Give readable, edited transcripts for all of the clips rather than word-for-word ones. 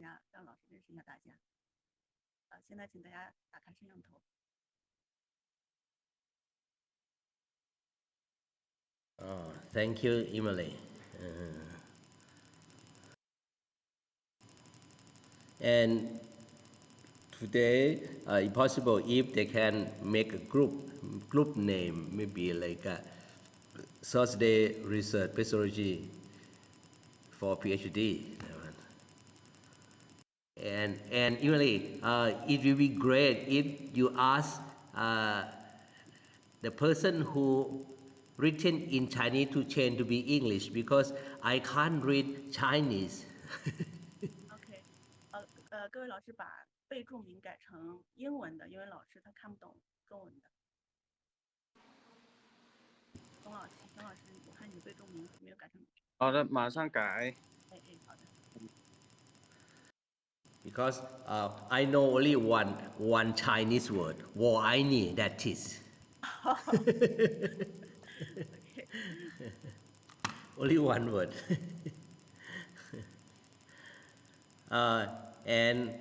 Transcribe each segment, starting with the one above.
下，让老师认识一下大家。现在请大家打开摄像头。Oh, thank you, Emily. And today, if possible, if they can make a group name, maybe like Thursday Research Pathology for PhD. And Emily, it will be great if you ask the person who written in Chinese to change to be English because I can't read Chinese. OK，各位老师把备注名改成英文的，因为老师他看不懂中文的。熊老师，我看你的备注名没有改成。好的，马上改。好的。Because I know only one Chinese word, 我爱你, that is. Only one word. And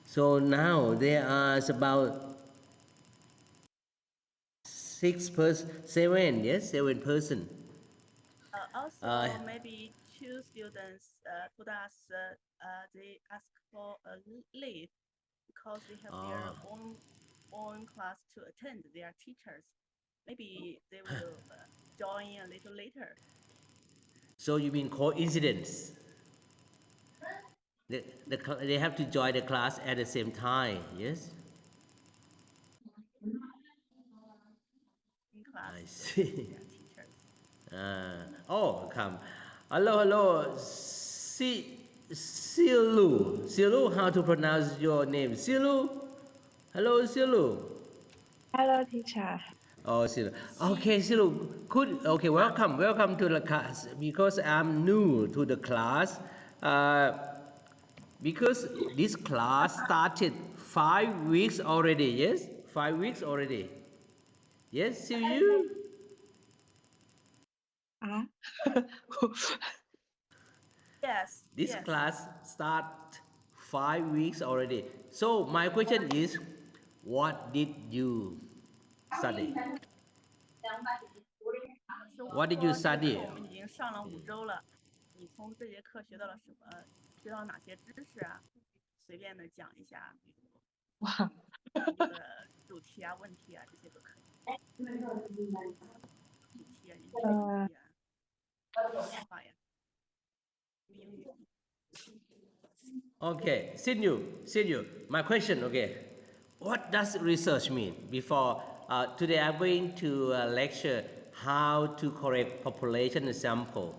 so now there are about 7 person. Also, maybe 2 students told us they ask for a leave because they have their own class to attend. They are teachers. Maybe they will join a little later. So you mean coincidence? They have to join the class at the same time, yes? In class. I see. They are teachers. Come. Hello. Silu, how to pronounce your name? Silu? Hello, Silu. Hello, teacher. Oh, Silu. Okay, Silu. Okay, welcome to the class. Because I'm new to the class. Because this class started 5 weeks already, yes? 5 weeks already. Yes, see you? Yes. This class start 5 weeks already. So my question is, what did you study? What did you study? 我们已经上了5周了，你从这节课学到了什么？学到哪些知识啊？随便的讲一下，比如这个主题啊、问题啊，这些都可以。主题啊、研究问题啊、话呀，英语。Okay, Sinu, my question, okay. What does research mean? Before, today I'm going to lecture how to correct population sample.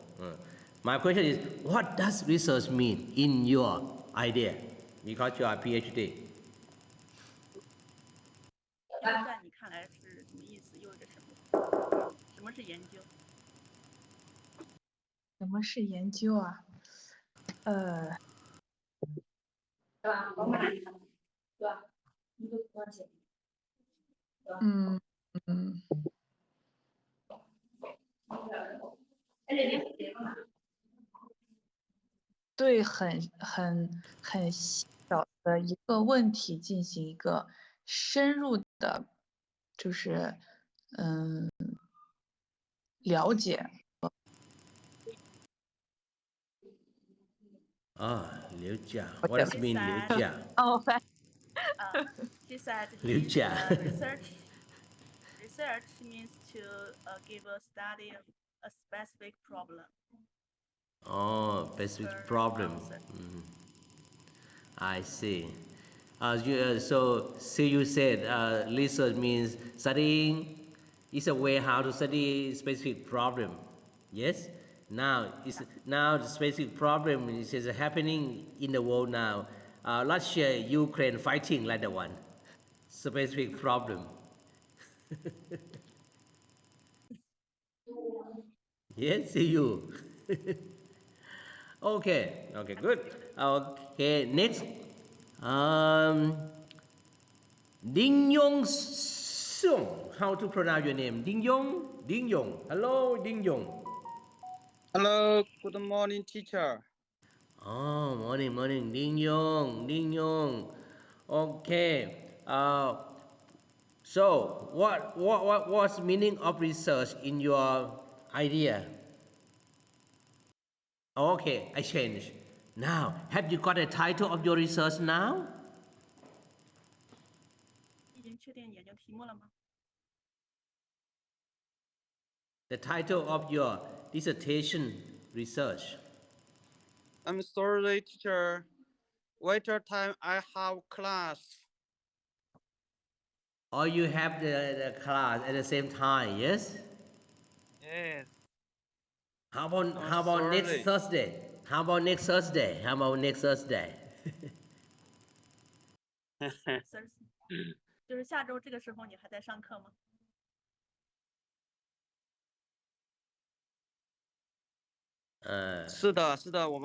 My question is, what does research mean in your idea? Because you are PhD. 在你看来是什么意思？意味着什么？什么是研究？什么是研究啊？对很小的一个问题进行一个深入的，就是了解。了解. What does it mean, 了解? She said research means to give a study of a specific problem. Specific problem. I see. So you said research means studying is a way how to study specific problem. Yes. Now the specific problem is happening in the world now. Russia, Ukraine fighting like that one. Specific problem. Yes, see you. Okay, good. Okay, next. Ding Yong Sung. How to pronounce your name? Ding Yong. Hello, Ding Yong. Hello, good morning, teacher. Oh, morning, Ding Yong. Okay. So, what's meaning of research in your idea? Okay, I change. Now, have you got a title of your research now? 已经确定研究题目了吗？ The title of your dissertation research. I'm sorry, teacher. Waiter time I have class. Or you have the class at the same time, yes? Yes. How about sorry. next Thursday? How about next Thursday? 就是下周这个时候你还在上课吗？是的，我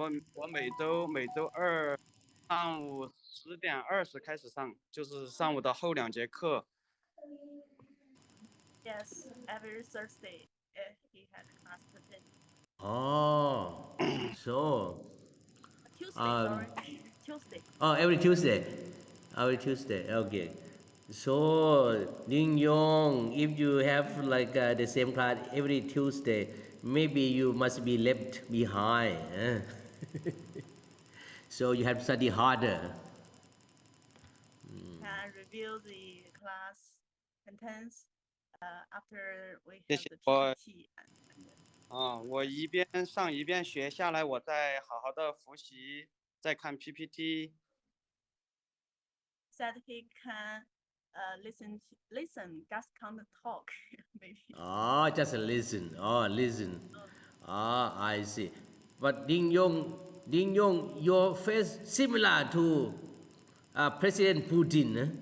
每周二上午10:20开始上，就是上午的后2节课。Yes, every Thursday he had class to attend. Oh, so. Tuesday. Oh, every Tuesday. Every Tuesday. Okay. So, Ding Yong, if you have like the same class every Tuesday, maybe you must be left behind. So you have to study harder. Can review the class contents after we 谢 have 谢 the 我 PPT. 我一边上一边学下来，我再好好的复习，再看 PPT。 Said he can listen, just can't talk maybe. Oh, just listen. Oh, listen. Ah, I see. But Ding Yong, your face similar to President Putin.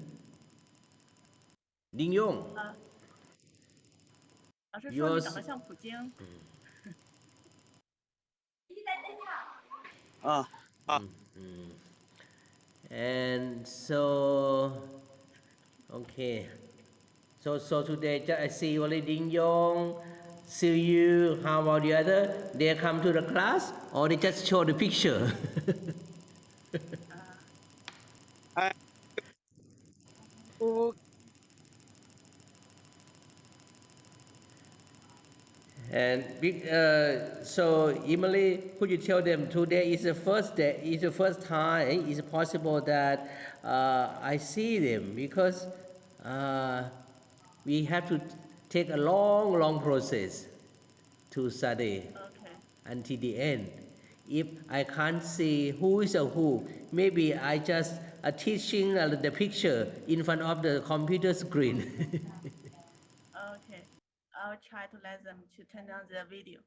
Ding Yong. 老师说你长得像普京。And so, okay. So today I see only Ding Yong. See you. How about the other? They come to the class or they just show the picture? And so Emily, could you tell them today is the first day, is the first time, is it possible that I see them because we have to take a long process to study until the end. If I can't see who is who, maybe I just teaching the picture in front of the computer screen. Okay, I'll try to let them to turn on the video.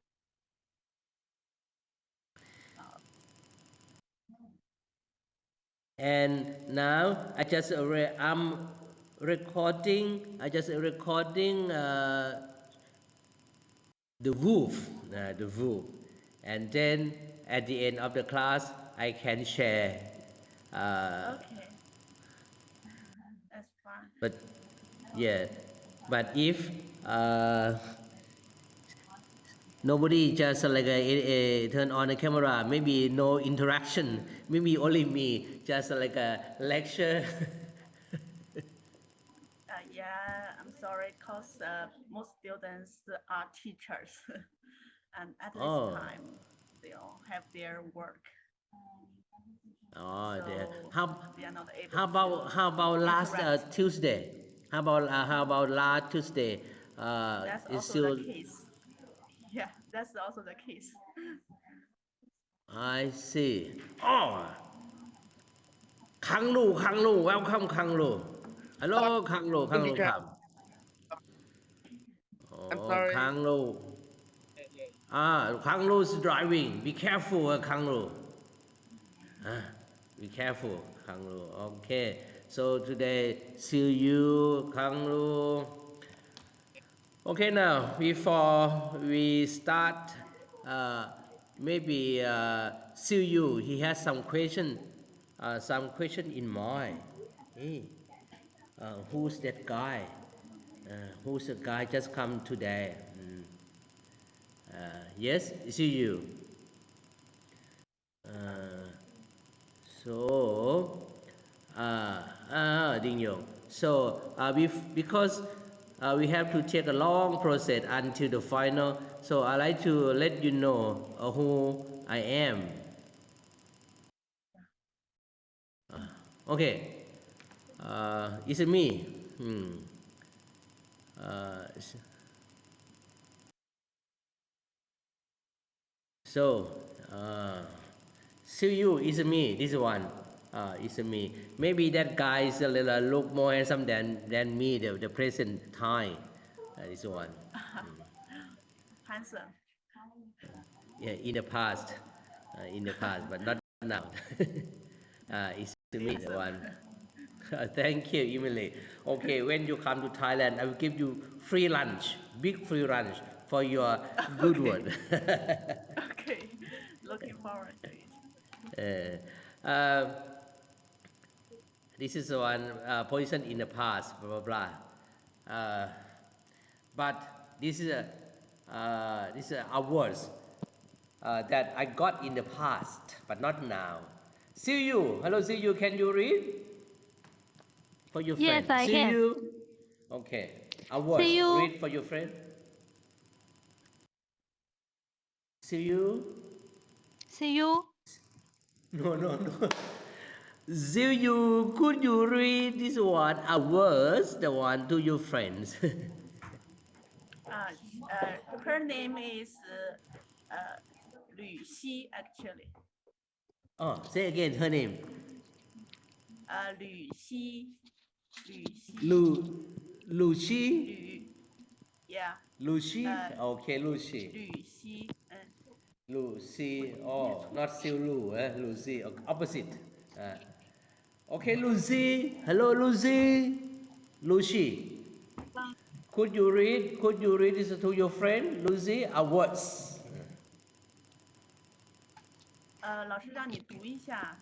And now I just I'm recording. I just recording the wolf, and then at the end of the class I can share. Okay, that's fine. But yeah, but if nobody just like turn on the camera, maybe no interaction, maybe only me, just like a lecture. Yeah, I'm sorry, cause most students are teachers, and at this time they all have their work. Oh, so we are not able how about last Tuesday? How about last Tuesday? That's also the case. Yeah, that's also the case. I see. Oh, Kang Lu, welcome Kang Lu. Hello, Kang Lu, come. I'm Oh, sorry. Kang Lu. Kang Lu is driving. Be careful, Kang Lu. Be careful, Kang Lu. Okay. So today, see you, Kang Lu. Okay, now before we start, maybe Siu Yu, he has some question in mind. Hey, who's that guy? Who's the guy just come today? Yes, Siu Yu. So, Ding Yong. So, because we have to take a long process until the final, so I like to let you know who I am. Okay, it's me. So, see you is me. This one is me. Maybe that guy is a little look more handsome than me. The present time. This one. Handsome. Yeah, in the past, but not now. It's me, the one. Thank you, Emily. Okay, when you come to Thailand, I will give you free lunch, big free lunch for your good Okay. word. Okay. Looking forward to it. This is one position in the past, blah blah blah. But this is awards that I got in the past, but not now. See you. Hello, see you. Can you read for your Yes, friend? I See can. you. Okay. Awards. See you. Read for your friend. See you. See you. No, no, no. See you. Could you read this one? Awards, the one to your friends. Her name is Lü Xi, actually. Oh, say again her name. Lü Xi. Lü Xi. Lucy. Lü. Yeah. Lucy. Okay, Lucy. Lü Xi. Lucy. Oh, not Siu Lucy. Opposite. Okay, Lucy. Hello, Lucy. Lucy. Could you read this to your friend, Lucy? Awards. 老师让你读一下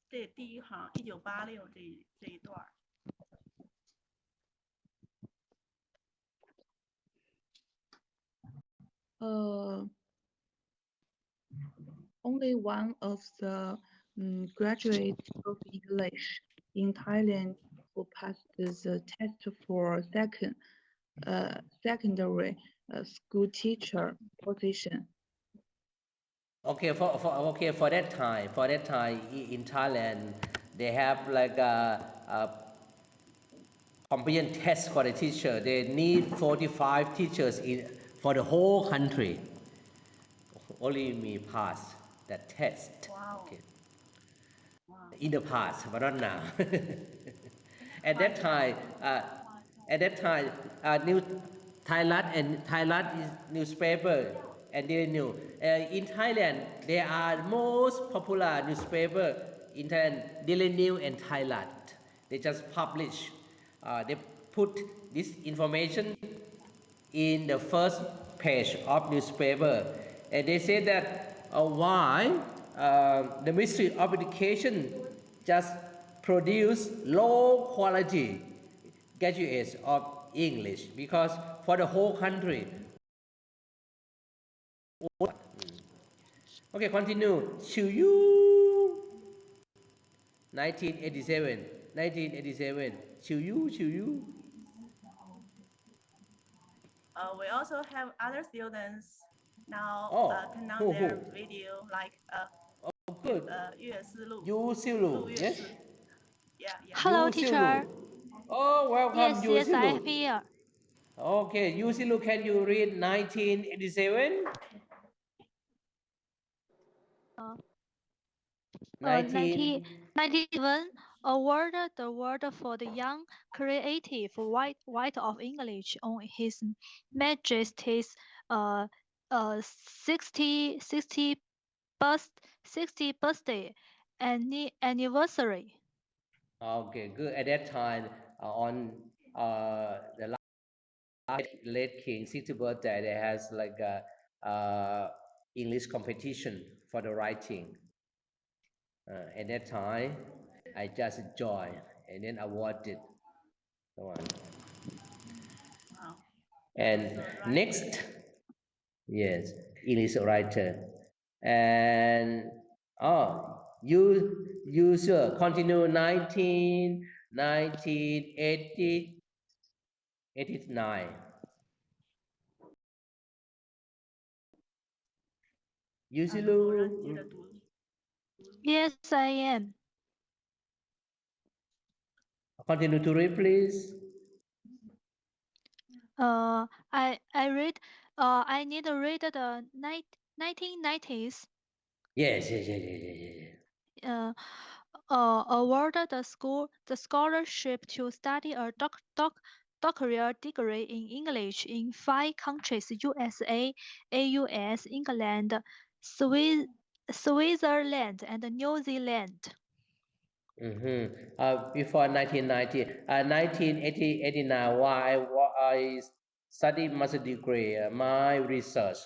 这第一行1986这一段。Only one of the graduates of English in Thailand who passed the test for secondary school teacher position. Okay, for that time in Thailand, they have like a comprehensive test for the teacher. They need 45 teachers for the whole country. Only me pass that test. Wow. Okay. Wow. In the past, but not now. At that time, New Thailand is newspaper, and they knew in Thailand there are most popular newspaper in Thailand, Daily News and Thailand. They just publish. They put this information in the first page of newspaper, and they say that why the Ministry of Education just produce low quality graduates of English, because for the whole country. Okay, continue. Chiu Yu. 1987. Chiu Yu. We also have other students now turn on who? their video, like Good. 岳思路. Yu Silu, yes? Yeah. Hello, Yu teacher. Silu. Oh, welcome, Yu Yes, I am Silu. here. Okay, Yu Silu, can you read 1987? 1991 award the award for the young creative white of English on His Majesty's 60 birthday anniversary. Okay, good. At that time, on the late King 60th birthday, there has like a English competition for the writing. At that time, I just joined and then awarded the one. Wow. And next, yes, English writer. And User continue 1980, 89. Yusilu, Yes, I am. continue to read, please. I read. I need to read the 1990s. Yes. Awarded the scholarship to study a doctoral degree in English in 5 countries: USA, AUS, England, Switzerland, and New Zealand. Before 1990, 1989, while I studied master degree, my research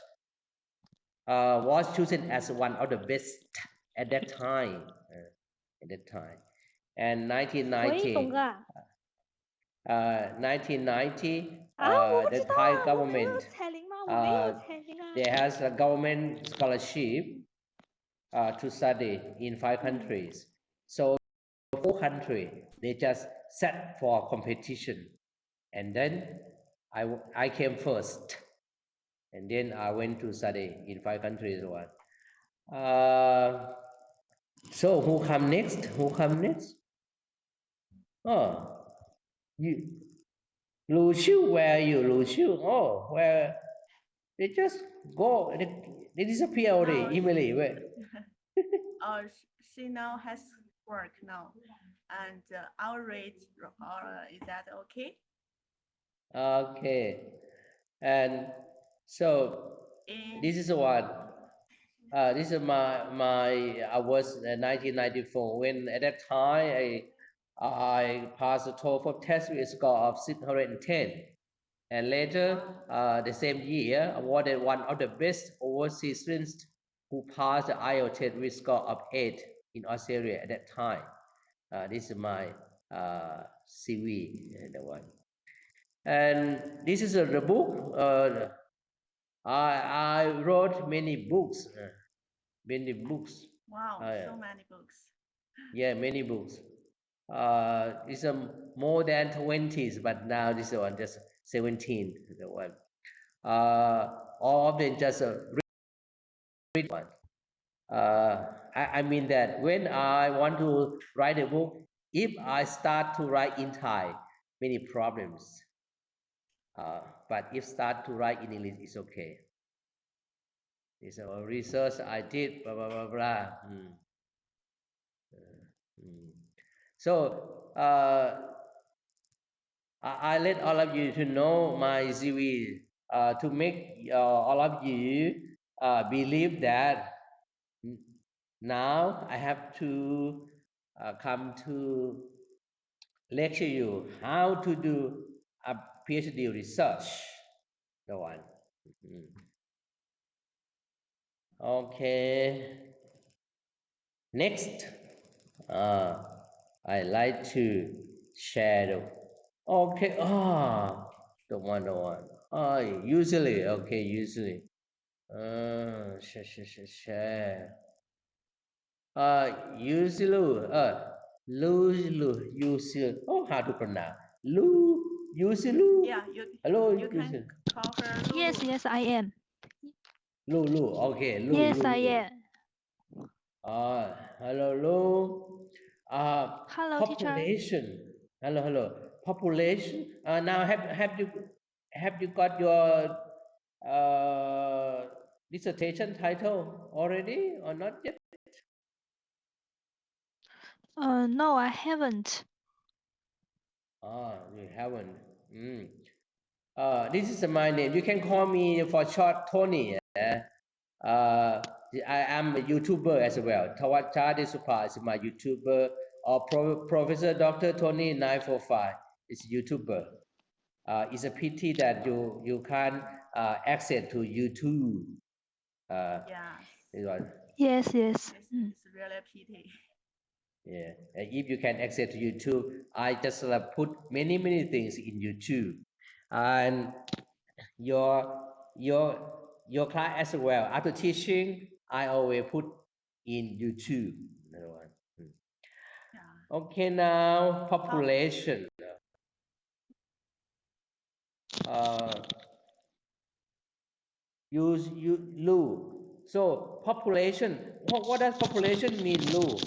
was chosen as one of the best at that time. And 1990, the Thai government, there has a government scholarship to study in 5 countries. So 4 countries, they just set for competition. And then I came first. And then I went to study in 5 countries. So who come next? Oh, Lu Xiu, where are you, Lu Xiu? Oh, where? They just go, they disappear already, Emily. Where? She now has work now, and I'll read. Is that okay? Okay, and so this is what. This is I was 1994 when at that time I passed the TOEFL test with a score of 610, and later the same year awarded one of the best overseas students who passed the IELTS test with a score of 8 in Australia at that time. This is my CV, the one, and this is the book. I wrote many books. Wow, so many books. Yeah, many books. It's more than 20s, but now this one just 17. The one. All of them just read one. I mean that when I want to write a book, if I start to write in Thai, many problems. But if start to write in English, it's okay. It's a research I did, blah, blah, blah, blah. So I let all of you to know my CV to make all of you believe that now I have to come to lecture you how to do a PhD research. The one. Okay. Next, I like to share the. Okay. The one. Usually. Okay. Usually. Share. Usually. Usually. Oh, how to pronounce? Usually. Yeah. Hello. You can call her Lulu. Yes, I am. Lulu. Okay. Lulu. Yes, I am. Hello, Lu. Hello, Population. teacher. Hello. Population. Now have you got your dissertation title already or not yet? No, I haven't. You haven't. This is my name. You can call me for short Tony. I am a YouTuber as well. Tawachadi Supa is my YouTuber. Or Professor Dr. Tony 945 is YouTuber. It's a pity that you can't access to YouTube. Yes. It's really a pity. Yeah, and if you can access to YouTube, I just put many things in YouTube, and your class as well. After teaching, I always put in YouTube. Okay, now population. Use you Lu. So population. What does population mean, Lu?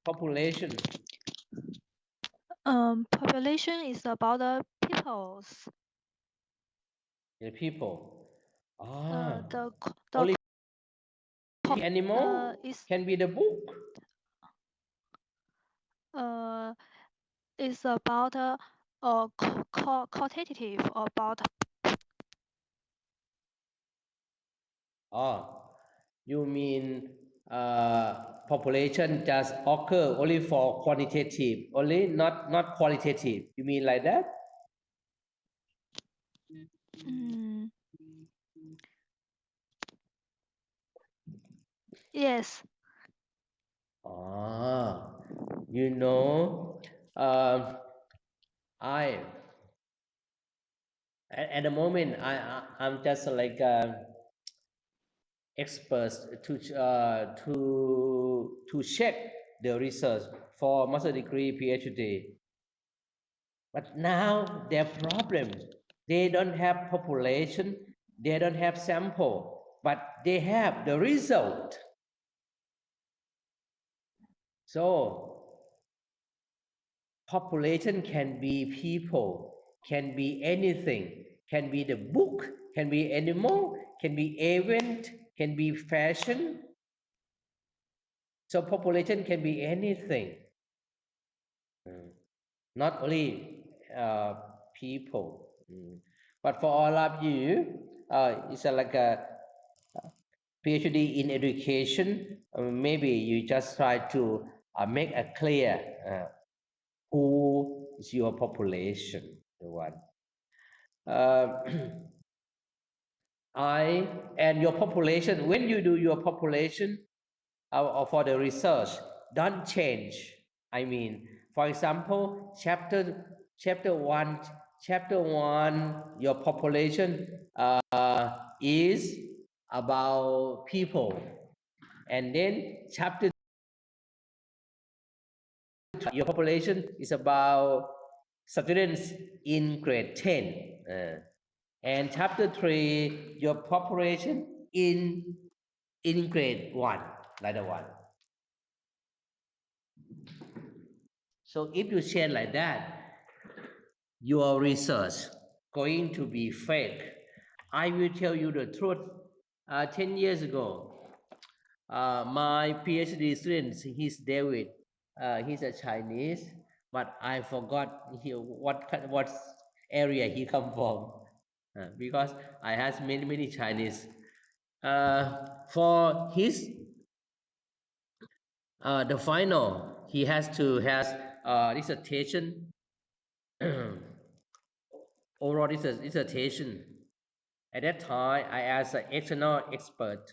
Population. Population is about the peoples. The people. The Only animal is can be the book. is about quantitative about You mean population just occur only for quantitative, only not qualitative. You mean like that? Yes. You know, I at the moment I'm just like experts to check the research for master degree PhD. But now their problem, they don't have population, they don't have sample, but they have the result. So population can be people, can be anything, can be the book, can be animal, can be event, can be fashion. So population can be anything, not only people. But for all of you, it's like a PhD in education. Maybe you just try to make a clear who is your population, the one. And your population, when you do your population or for the research, don't change. I mean, for example, chapter one, your population is about people, and then chapter your population is about students in grade 10. And chapter 3, your population in grade 1, like that one. So if you share like that, your research going to be fake. I will tell you the truth. 10 years ago, my PhD student, he's David. He's a Chinese, but I forgot what area he come from, because I have many Chinese. For his the final, he has to has dissertation, oral dissertation. At that time, I asked an external expert.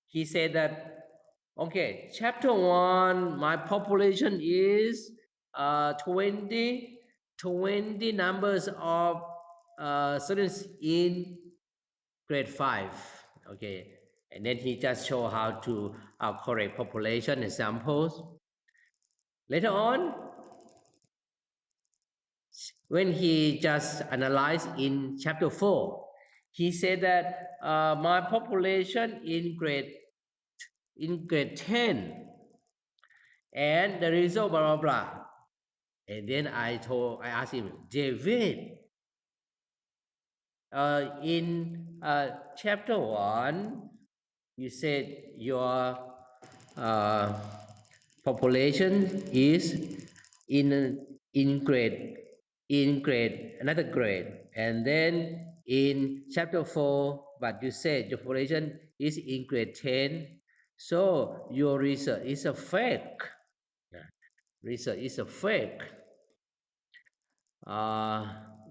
He said that, okay, chapter 1, my population is 20 numbers of students in grade 5. Okay, and then he just show how to correct population examples. Later on, when he just analyzed in chapter 4, he said that my population in grade 10, and the result blah blah blah. And then I asked him, David, in chapter 1, you said your population is in grade another grade, and then in chapter 4, but you said your population is in grade 10, so your research is a fake. Research is a fake.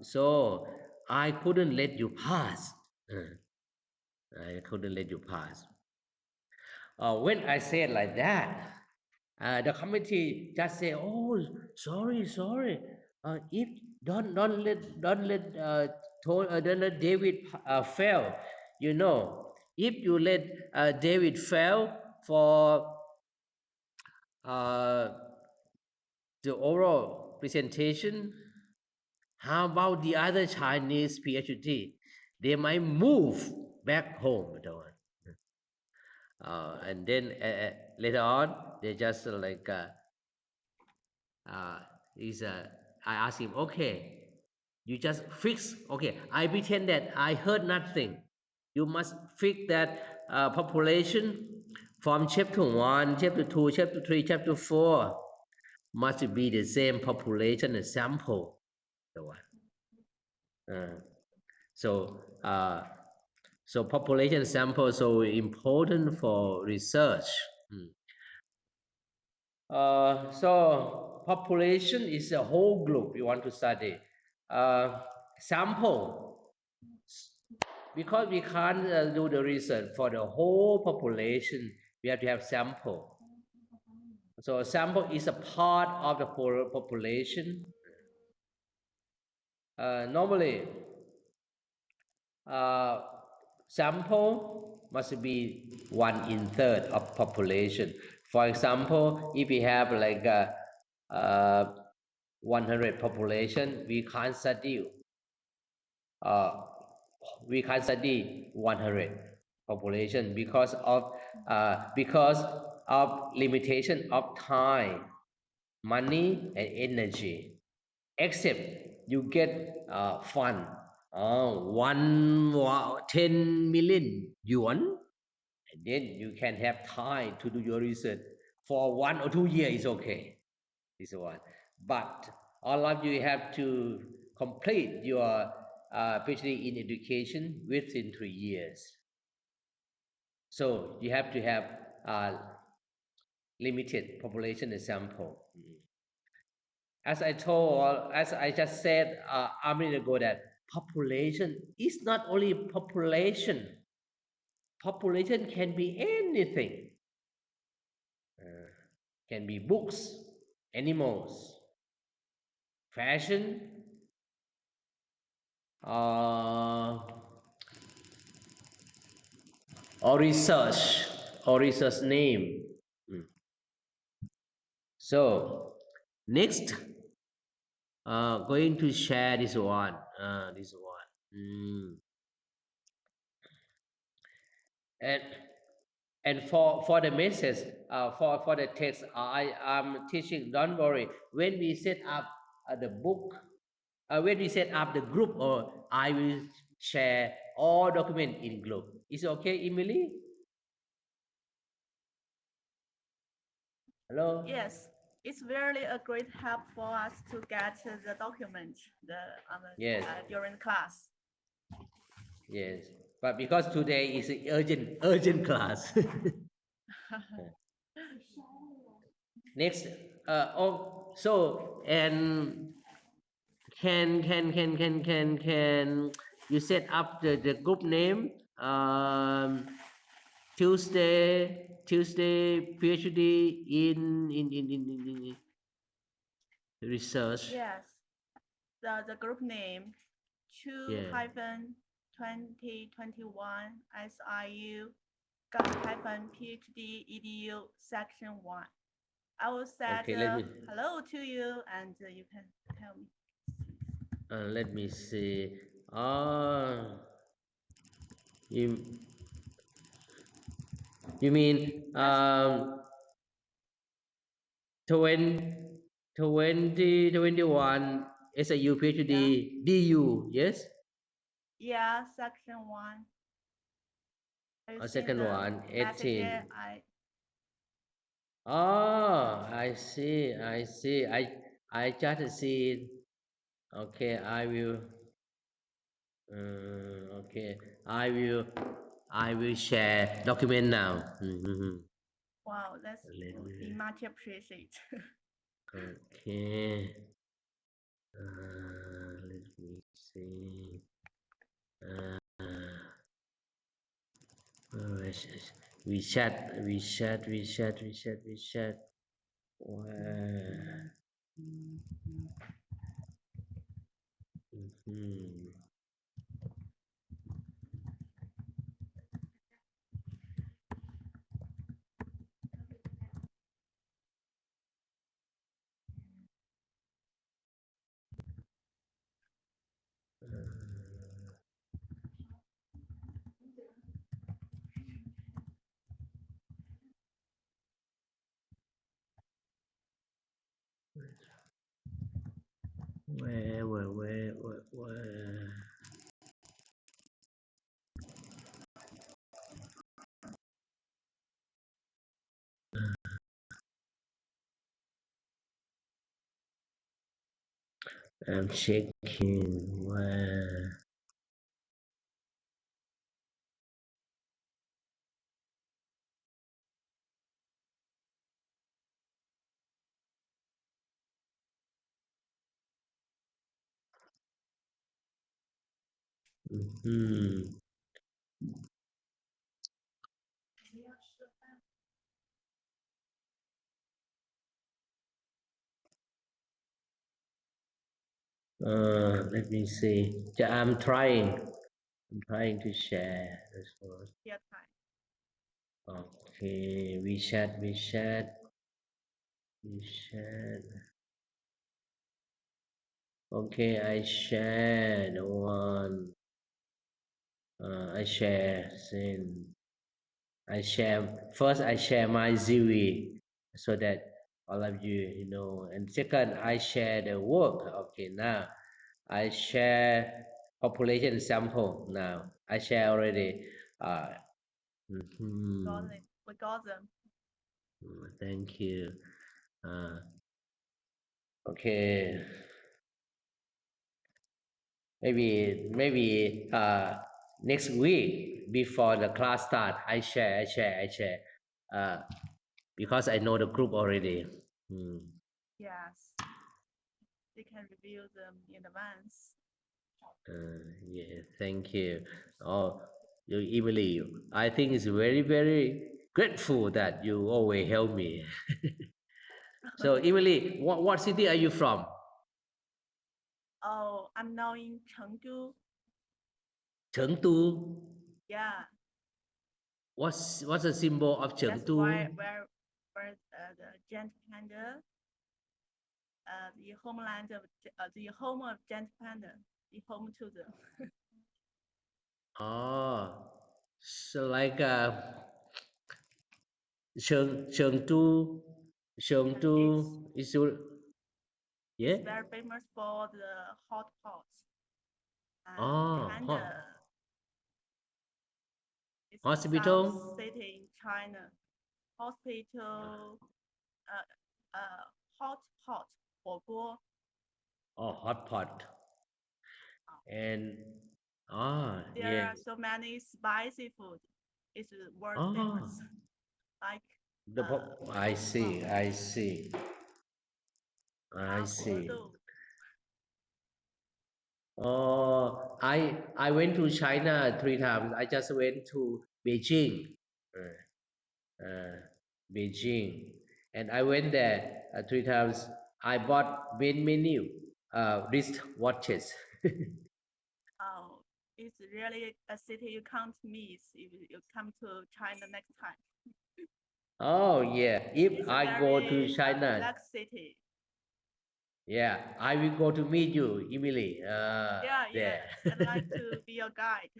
So I couldn't let you pass. I couldn't let you pass. When I said like that, the committee just say, "Oh, sorry. If don't let David fail. You know, if you let David fail for the oral presentation. How about the other Chinese PhD? They might move back home. And then later on, they just like I asked him, okay, you just fix. Okay, I pretend that I heard nothing. You must fix that population from chapter 1, chapter 2, chapter 3, chapter 4 must be the same population and sample. The one. So population sample so important for research. So population is a whole group you want to study. Sample, because we can't do the research for the whole population, we have to have sample. So sample is a part of the population. Normally, sample must be 1/3 of population. For example, if we have like 100 population, we can't study 100 population because of limitation of time, money, and energy. Except you get fund 10 million yuan, and then you can have time to do your research for 1 or 2 years. Is okay. This one, but all of you have to complete your PhD in education within 3 years. So you have to have limited population sample. As I just said a minute ago, that population is not only population. Population can be anything. Can be books, animals, fashion, or research name. So next, going to share this one. And for the message, for the text, I am teaching. Don't worry. When we set up the book, when we set up the group, or I will share all document in group. Is it okay, Emily? Hello. Yes, it's really a great help for us to get the document Yes. During class. Yes, but because today is an urgent class. Next, so and can you set up the group name? Tuesday PhD in research. Yes, the group name 2-2021 SIU PhD edu section 1. I will say hello to you, and you can tell me. Let me see. You mean 2021 SIU PhD DU, yes? Yeah, section 1. Second one, 18. I I see. I just see it. Okay, I will. Okay, I will share document now. Wow, that's we much appreciate. Okay. Let me see. We chat. Where? Where? I'm checking where. Hmm. Let me see. Yeah, I'm trying. I'm trying to share this one. Yeah, time. Okay, WeChat. Okay, I share the one. I share. Then I share. First, I share my ZV so that all of you know. And second, I share the work. Okay, now I share population sample. Now I share already. Got it. We got them. Thank you. Okay. Maybe next week before the class start, I share. Because I know the group already. Yes. They can review them in advance. Yeah, thank you. Oh, you, Emily, I think it's very grateful that you always help me. So, Emily, what city are you from? Oh, I'm now in Chengdu. Chengdu. Yeah. What's the symbol of That's Chengdu? where the giant panda, the homeland of the home of giant panda, the home to the. Oh, so like Chengdu is your, yeah. It's very famous for the hot pots. And Oh, Panda. It's hospital. South city in China. Hospital. Hot pot. 火锅. Oh, hot pot. And There yeah. are so many spicy food. It's world Oh, famous. Like I see. I see. Oh, I went to China 3 times. I just went to Beijing, Beijing, and I went there 3 times. I bought many wrist watches. Oh, it's really a city you can't miss if you come to China next time. Oh yeah, if It's I go to China, relaxed city. yeah, I will go to meet you, Emily. Yeah. I'd like to be your guide.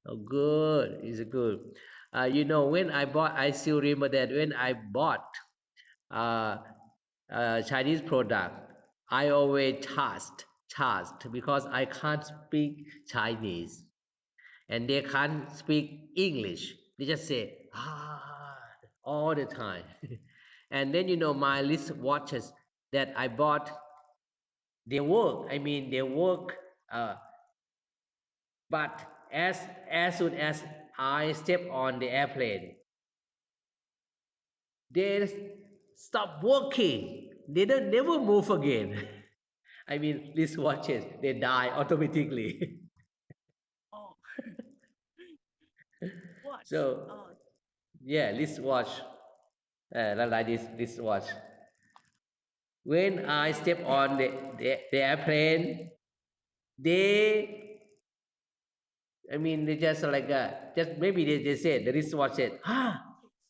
Oh, good. It's good. You know, when I bought, I still remember that when I bought uh, Chinese product, I always charged because I can't speak Chinese and they can't speak English. They just say all the time. And then you know my list watches that I bought, they work. I mean, they work. But as soon as I step on the airplane, they stop working. They don't never move again. I mean, these watches, they die automatically. Oh. Watch. So, yeah, this watch, like this watch. When I step on the airplane, they, I mean, they just like, just maybe they said, the wristwatch said,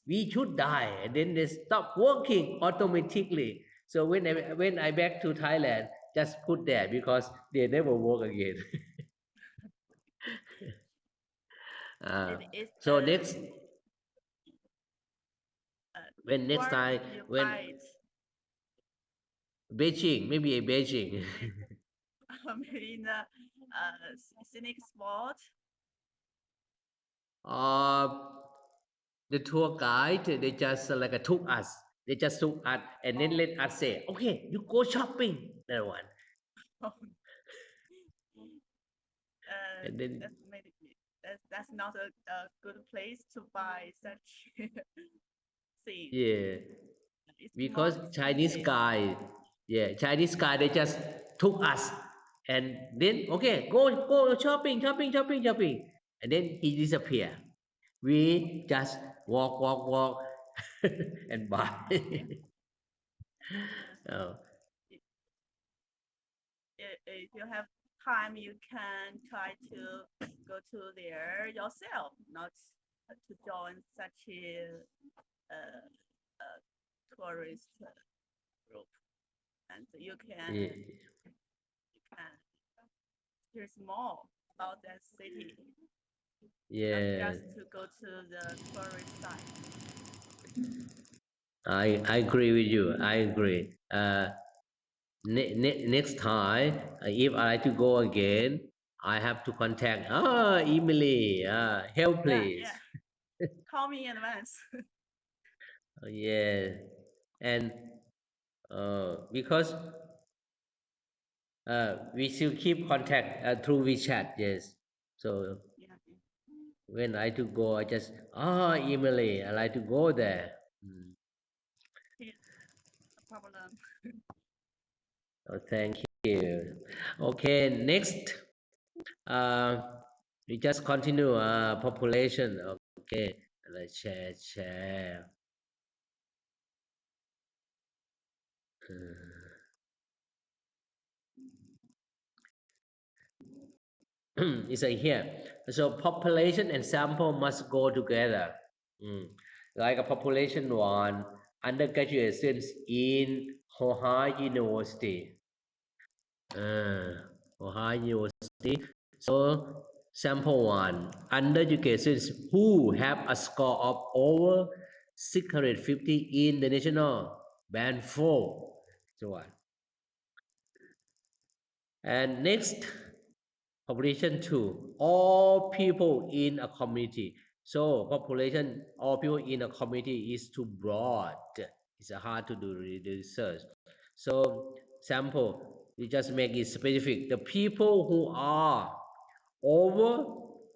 we should die. And then they stop working automatically. So when I back to Thailand, just put there because they never work again. So next, when next time, when, Beijing, maybe a Beijing. Maybe in a scenic spot. The tour guide, they just took us. They just took us and then let us say, okay, you go shopping. That one. And then That's maybe that's not a good place to buy such things. yeah, It's because more Chinese expensive. guy, they just took us and then okay, go shopping, and then he disappear. We just walk and buy. Oh. If you have time, you can try to go to there yourself, not to join such a tourist group. And you can hear more about that city. Yeah, Just to go to the tourist site. I agree with you. I agree. Next time, if I like to go again, I have to contact Emily. Help please. Yeah. Call me in advance. Yeah, and because we still keep contact through WeChat. Yes, so Yeah. when I to go, I just Emily, I like to go there. Yeah, no problem. Oh, thank you. Okay, next. We just continue population. Okay, let's share. It's here. So population and sample must go together. Like a population one, undergraduate students in Ohio University. Ohio University. So sample one, undergraduate students who have a score of over 650 in the national band 4. So one. And next, population 2, all people in a community. So population, all people in a community is too broad. It's hard to do research. So sample, we just make it specific. The people who are over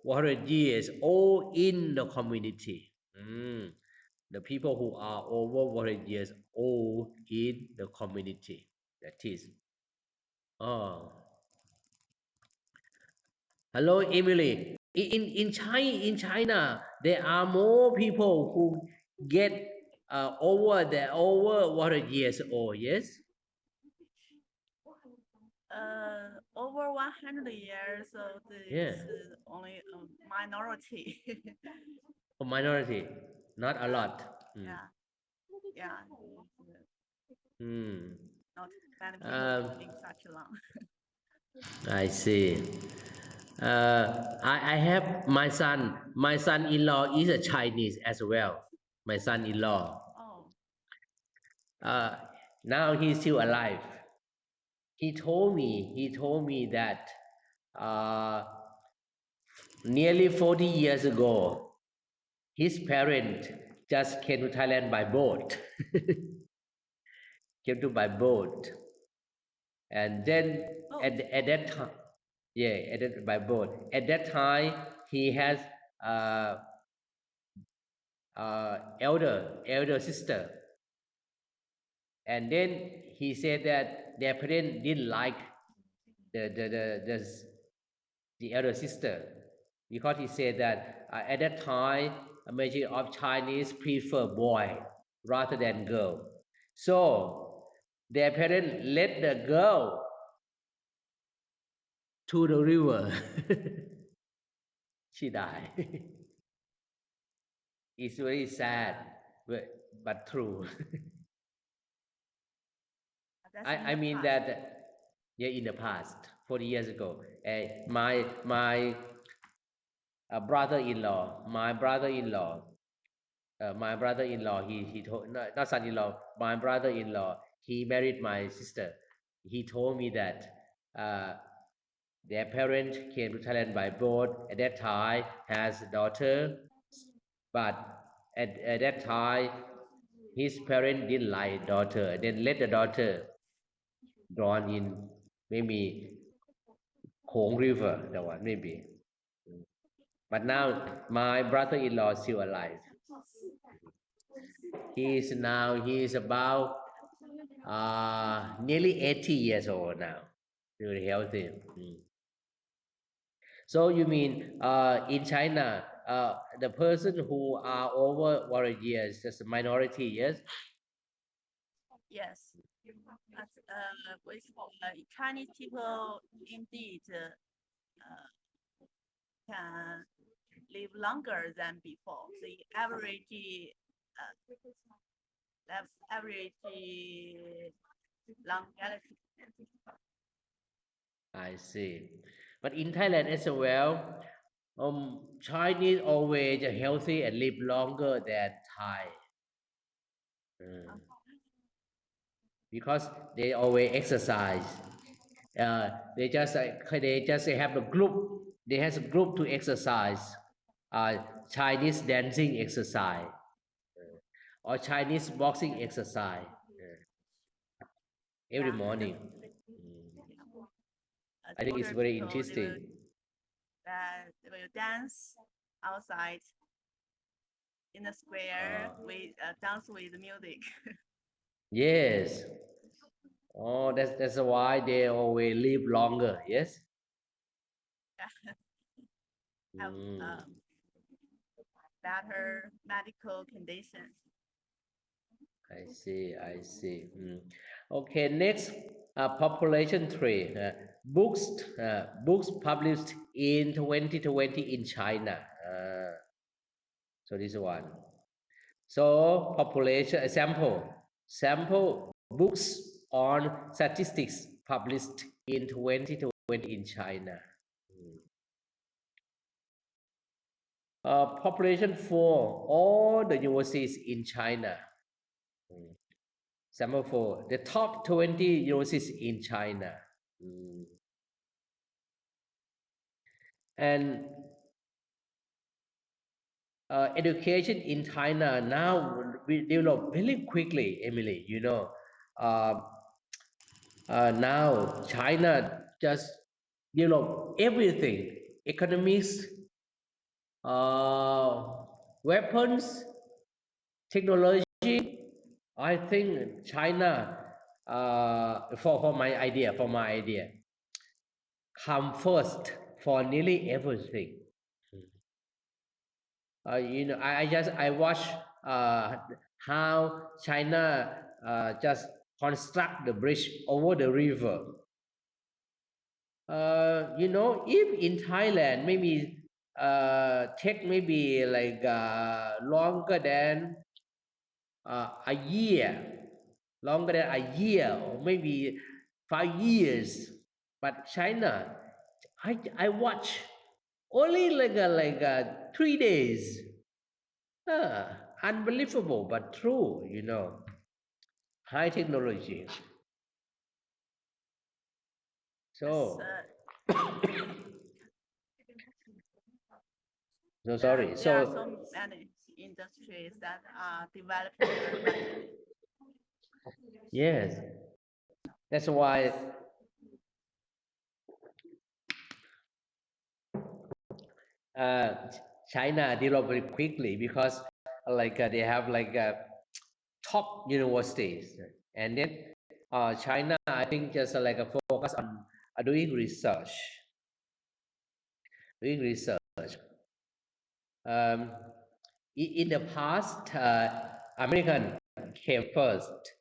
100 years old in the community. The people who are over 100 years old in the community. That is. Hello, Emily. In China, there are more people who get over 100 years old. Yes. Over 100 years, so this is only a minority. A minority, not a lot. Yeah. Not many people living such long. I see. I have my son. My son-in-law is a Chinese as well. My son-in-law. Now he's still alive. He told me that nearly 40 years ago, his parents just came to Thailand by boat. Came to by boat. And then at that time, by boat. At that time, he has elder sister. And then he said that their parents didn't like the elder sister, because he said that at that time a majority of Chinese prefer boy rather than girl. So their parents let the girl to the river. She died. It's very sad, but true. I mean that, yeah, in the past, 40 years ago, my brother-in-law, he told, not son-in-law, my brother-in-law, he married my sister. He told me that their parents came to Thailand by boat. At that time, has a daughter, but at that time, his parents didn't like daughter. Then let the daughter drawn in maybe Khong River, that one maybe. But now my brother-in-law is still alive. He is about nearly 80 years old now. Very healthy. So you mean in China, the person who are over 100 years is a minority, yes? Yes. With Chinese people indeed can live longer than before. The average longevity. I see. But in Thailand as well, Chinese always healthy and live longer than Thai. Because they always exercise. They just have a group. They have a group to exercise. Chinese dancing exercise or Chinese boxing exercise every morning. I think it's very interesting. They will dance outside in the square with dance with music. Yes. Oh, that's why they always live longer. Yes. Have better medical conditions. I see. Okay, next, population tree. Books published in 2020 in China. So this one. So population sample books on statistics published in 2020 in China. Population for all the universities in China. Sample for the top 20 universities in China. And education in China now we develop very quickly, Emily. You know, now China just develop everything: economics, weapons, technology. I think China, for my idea, come first for nearly everything. You know, I watch how China just construct the bridge over the river. You know, if in Thailand maybe take maybe like longer than a year, or maybe 5 years. But China, I watch only like 3 days. Unbelievable, but true, you know. High technology. So, so sorry. There are so many industries that are developing very rapidly. Yes, that's why China developed very quickly because like they have like top universities, and then China I think just like a focus on doing research. In the past, American came first,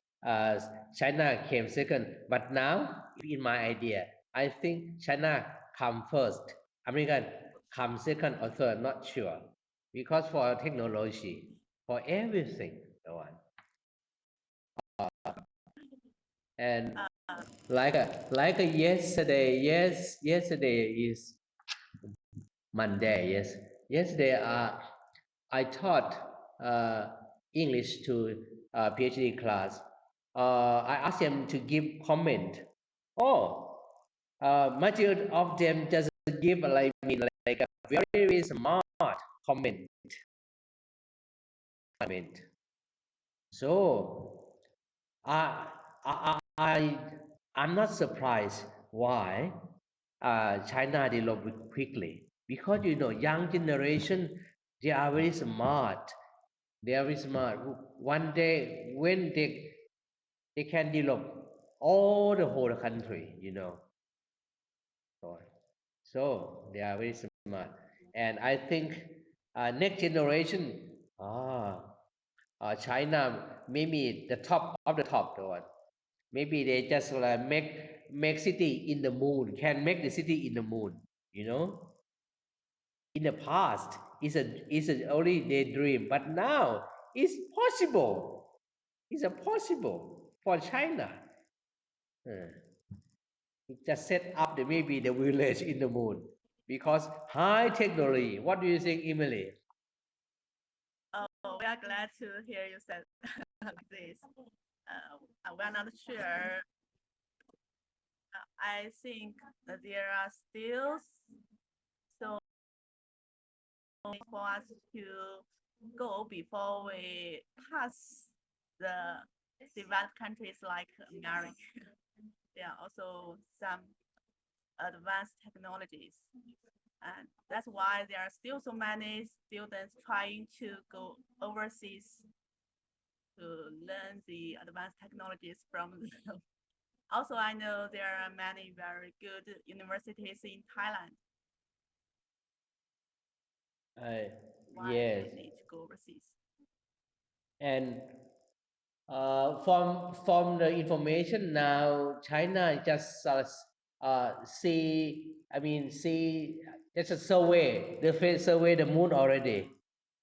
China came second, but now, in my idea, I think China come first, American come second or third, not sure, because for technology, for everything, the one. And like yesterday is Monday. Yes, yesterday I taught English to PhD class. I asked them to give comment. Oh, majority of them just give like a very smart comment. So I'm not surprised why China developed quickly, because young generation, they are very smart. They are very smart. One day when they can develop all the whole country, So they are very smart, and I think next generation, China maybe the top of the top, the one. Maybe they just make city in the moon, can make the city in the moon, In the past, it's only daydream, but now it's possible. It's a possible for China. Just set up maybe the village in the moon because high technology. What do you think, Emily? Oh, we are glad to hear you said like this. We are not sure. I think that there are still so for us to go before we pass the developed countries like America. There are also some advanced technologies. And that's why there are still so many students trying to go overseas to learn the advanced technologies from them. Also, I know there are many very good universities in Thailand. Why Yes. they need to go overseas. And from the information now, China just see just a survey. They survey the moon already,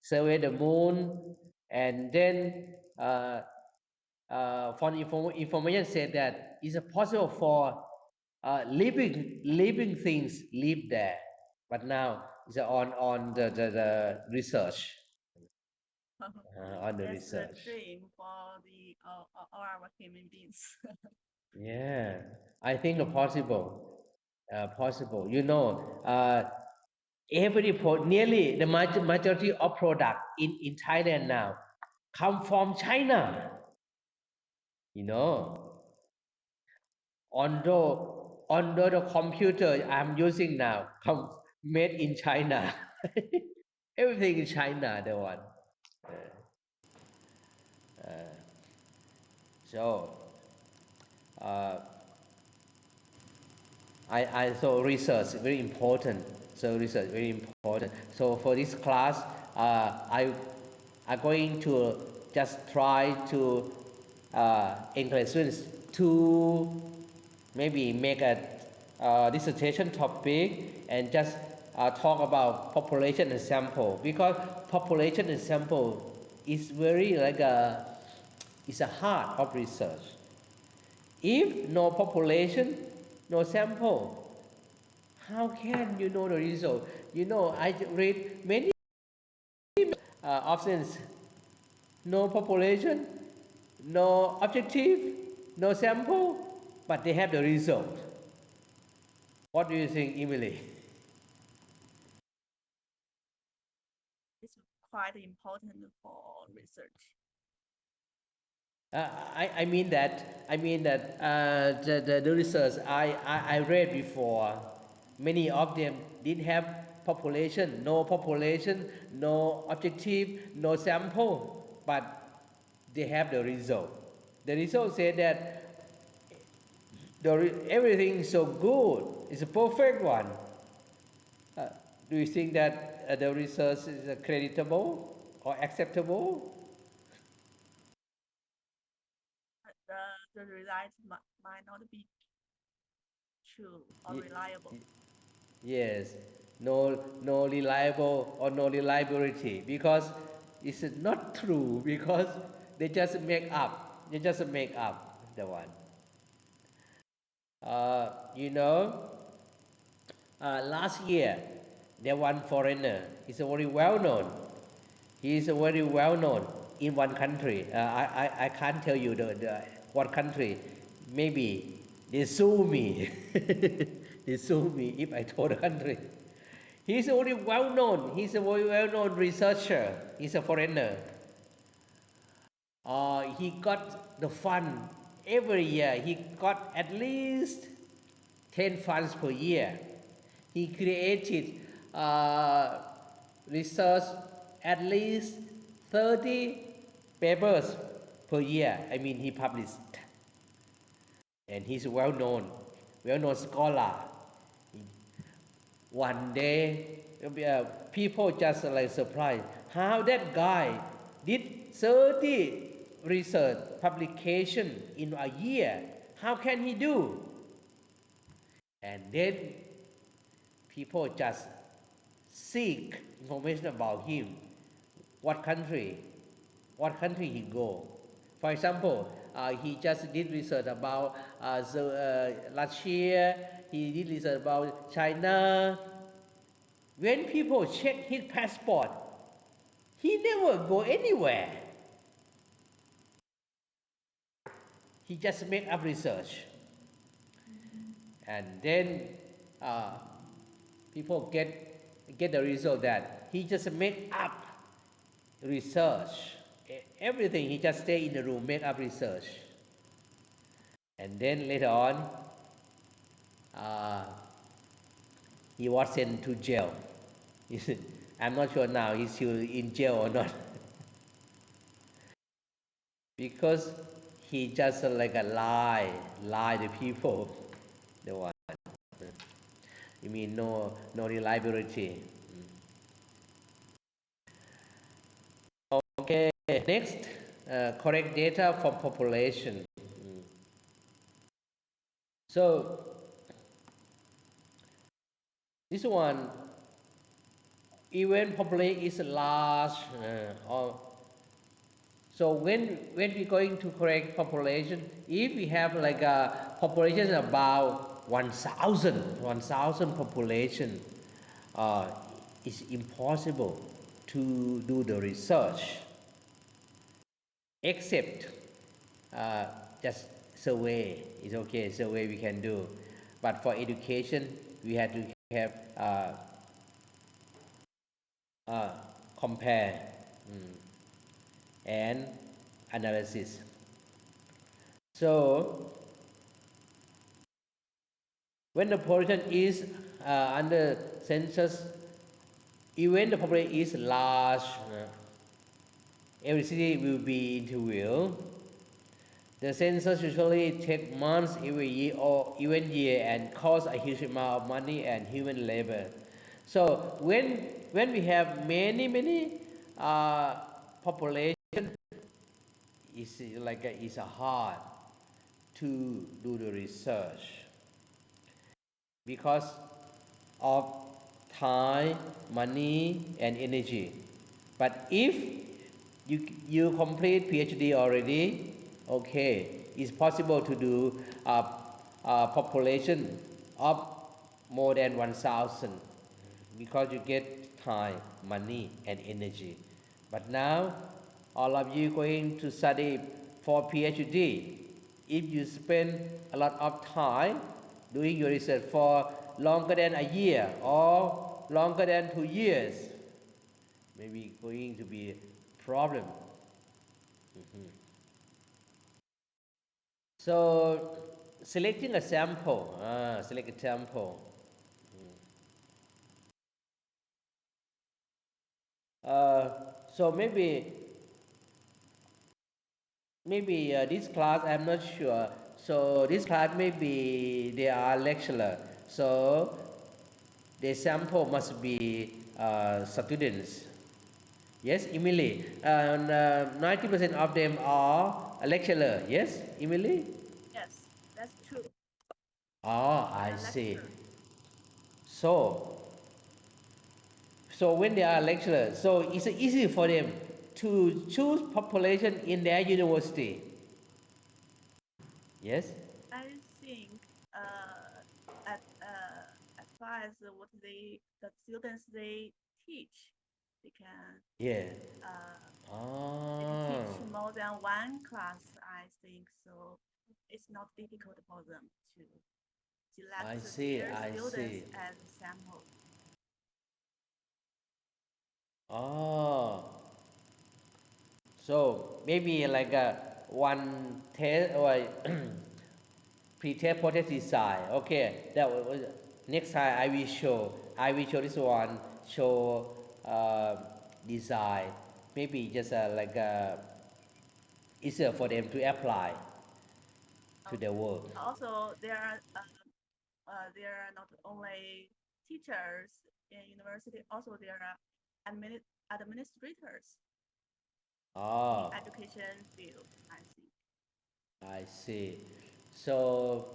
survey the moon, and then from information said that it's possible for living things live there, but now it's on the research. On the That's research. the dream for the all our human beings. Yeah, I think possible. Possible. Nearly the majority of product in Thailand now come from China. Although the computer I'm using now come made in China. Everything in China, the one. So so research very important. So research very important. So for this class, I'm going to just try to encourage students to maybe make a dissertation topic and just talk about population and sample, because population and sample is very it's a heart of research. If no population, no sample, how can you know the result? I read many options. No population, no objective, no sample, but they have the result. What do you think, Emily? It's quite important for research. I mean that the research I read before, many of them didn't have population, no objective, no sample, but they have the result. The result said that everything is so good, it's a perfect one. Do you think that the research is creditable or acceptable? The results might not be true or reliable. Yes, no reliable or no reliability, because it's not true, because they just make up. They just make up the one. Last year there one foreigner. He's very well known. He is very well known in one country. I can't tell you what country? Maybe they sue me. They sue me if I told the country. He's already well known. He's a very well known researcher. He's a foreigner. He got the fund every year. He got at least 10 funds per year. He created research at least 30 papers per year. I mean, he published. And he's a well-known scholar. One day, people just like surprised how that guy did 30 research publication in a year. How can he do? And then people just seek information about him. What country he go? For example, he just did research about Russia. He did research about China. When people check his passport, he never go anywhere. He just make up research, and then people get the result that he just make up research. Everything he just stay in the room, make up research, and then later on, he was sent to jail. I'm not sure now he's still in jail or not, because he just like a lie to people. The one, you mean no reliability. Okay, next, correct data for population. So this one, even population is large, so when we're going to correct population, if we have like a population about 1,000 population, it's impossible to do the research, except just survey is okay. Survey we can do, but for education we have to have compare and analysis. So when the population is under census, even the population is large, every city will be interviewed. The census usually takes months every year or even year and costs a huge amount of money and human labor. So when we have many population, it's hard to do the research because of time, money, and energy. But if you complete PhD already, okay, it's possible to do a population of more than 1,000 because you get time, money, and energy. But now, all of you going to study for PhD. If you spend a lot of time doing your research for longer than a year or longer than 2 years, maybe going to be a problem. So selecting a sample, select a sample. So maybe this class, I'm not sure. So this class maybe they are lecturer. So the sample must be students. Yes, Emily. And 90% of them are a lecturer. Yes, Emily? Yes, that's true. Oh, I see. So when they are lecturers, so it's easy for them to choose population in their university. Yes? I think as far as what the students they teach, They can Yeah. they can Ah, teach more than one class, I think. So it's not difficult for them to select I see, their I students see. as a sample. Oh, so maybe like a one test or pre-test post design. Okay, that was, next time I will show. I will show this one. Show design. Maybe just like easier for them to apply to their Okay. work. Also, there are not only teachers in university. Also, there are administrators in Oh, education field, I think. I see. So,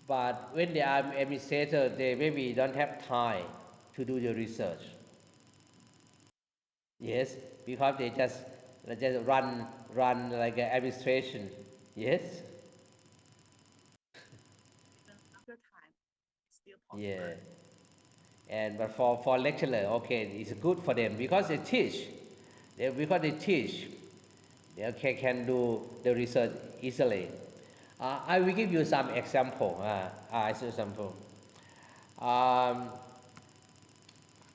but when they are administrator, they maybe don't have time to do the research. Yes, because they just run like an administration. Yes. Even longer time, it's still Yeah. possible. And but for lecturer, okay, it's good for them because they teach. Because they teach, they can do the research easily. I will give you some example. Example. Um,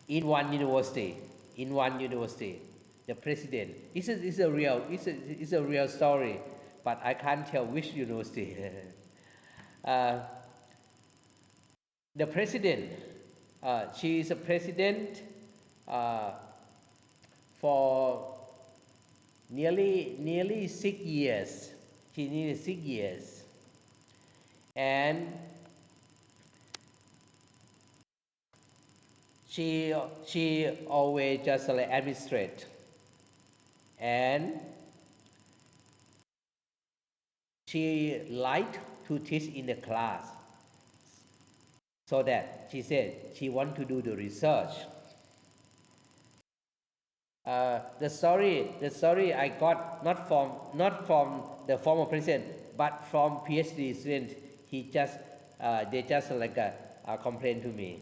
in one university, the president. It's a real story, but I can't tell which university. uh, the president, she is a president uh, for nearly 6 years. She needed 6 years, and she always just like administrate, and she liked to teach in the class, so that she said she want to do the research. The story I got not from the former president, but from PhD student. He just they just like complain to me.